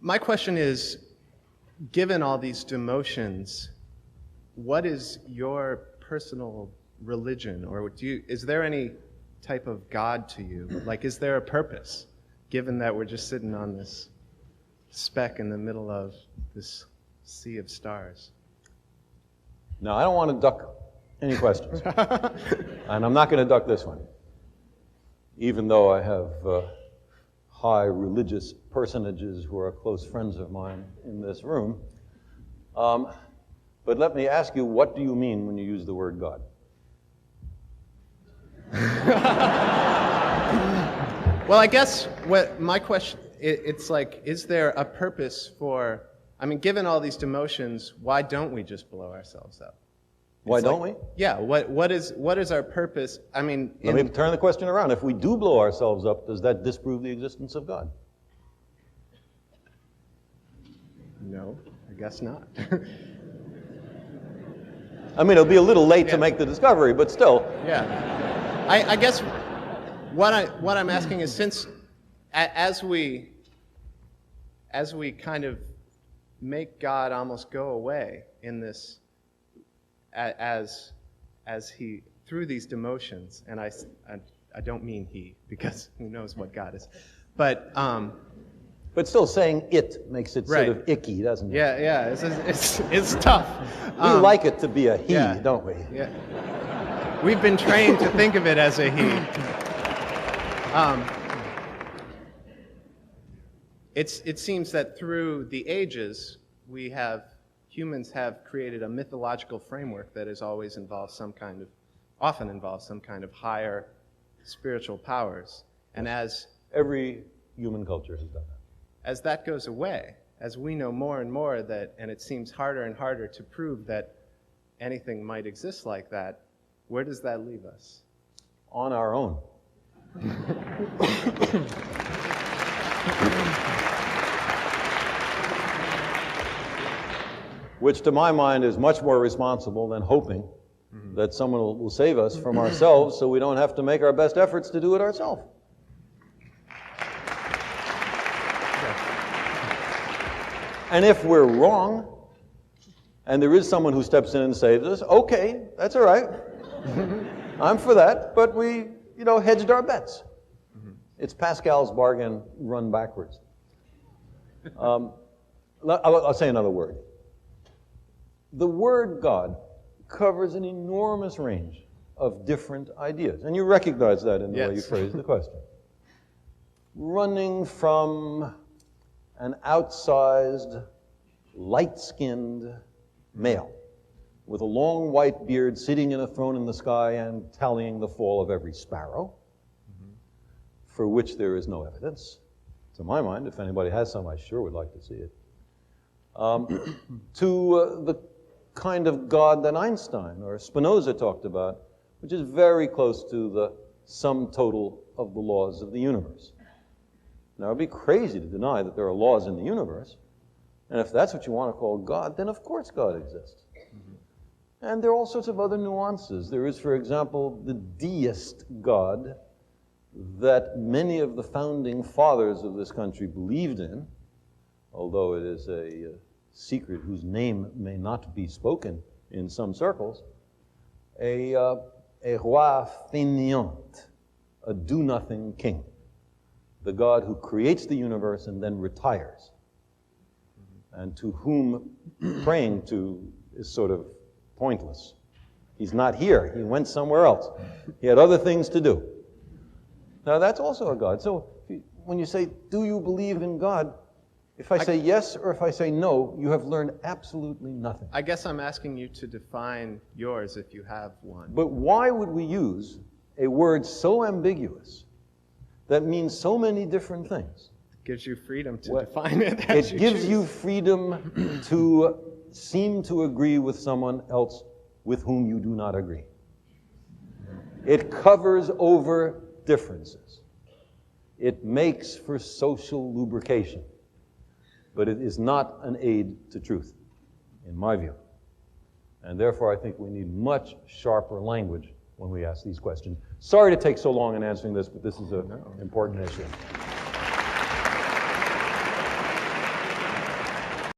My question is, given all these demotions, what is your personal religion? Or is there any type of God to you? Like, is there a purpose, given that we're just sitting on this speck in the middle of this sea of stars? Now, I don't want to duck any questions. And I'm not going to duck this one, even though I have high religious personages who are close friends of mine in this room. But let me ask you, what do you mean when you use the word God? Well, I guess what my question, it's like, is there a purpose for, I mean, given all these demotions, why don't we just blow ourselves up? Why don't we? Yeah, what is our purpose? I mean... Let me turn the question around. If we do blow ourselves up, does that disprove the existence of God? No, I guess not. I mean, it'll be a little late to make the discovery, but still. Yeah. I guess what I'm asking is, since as we kind of make God almost go away in this, as he, through these demotions, and I don't mean he, because who knows what God is, but still saying it makes it sort of icky, doesn't it? Yeah, it's tough. We like it to be a he, don't we? Yeah. We've been trained to think of it as a he. It seems that through the ages, humans have created a mythological framework that has always often involves some kind of higher spiritual powers. And as every human culture has done that. As that goes away, as we know more and more and it seems harder and harder to prove that anything might exist like that, where does that leave us? On our own. Which, to my mind, is much more responsible than hoping that someone will save us from ourselves so we don't have to make our best efforts to do it ourselves. And if we're wrong, and there is someone who steps in and saves us, okay, that's all right. I'm for that, but we, hedged our bets. It's Pascal's bargain run backwards. I'll say another word. The word God covers an enormous range of different ideas, and you recognize that in the way you phrase the question. Running from an outsized, light-skinned male with a long white beard sitting in a throne in the sky and tallying the fall of every sparrow, for which there is no evidence. To my mind, if anybody has some, I sure would like to see it. To the kind of God that Einstein or Spinoza talked about, which is very close to the sum total of the laws of the universe. Now, it'd be crazy to deny that there are laws in the universe, and if that's what you want to call God, then of course God exists. And there are all sorts of other nuances. There is, for example, the deist God that many of the founding fathers of this country believed in, although it is a secret whose name may not be spoken in some circles, a roi fainéant, a do-nothing king, the God who creates the universe and then retires, and to whom praying to is sort of pointless. He's not here. He went somewhere else. He had other things to do. Now, that's also a God. So when you say, do you believe in God? If I say yes or if I say no, you have learned absolutely nothing. I guess I'm asking you to define yours if you have one. But why would we use a word so ambiguous that means so many different things? It gives you freedom to define it as you choose. It gives you freedom to seem to agree with someone else with whom you do not agree. It covers over differences. It makes for social lubrication. But it is not an aid to truth, in my view. And therefore, I think we need much sharper language when we ask these questions. Sorry to take so long in answering this, but this is an important issue.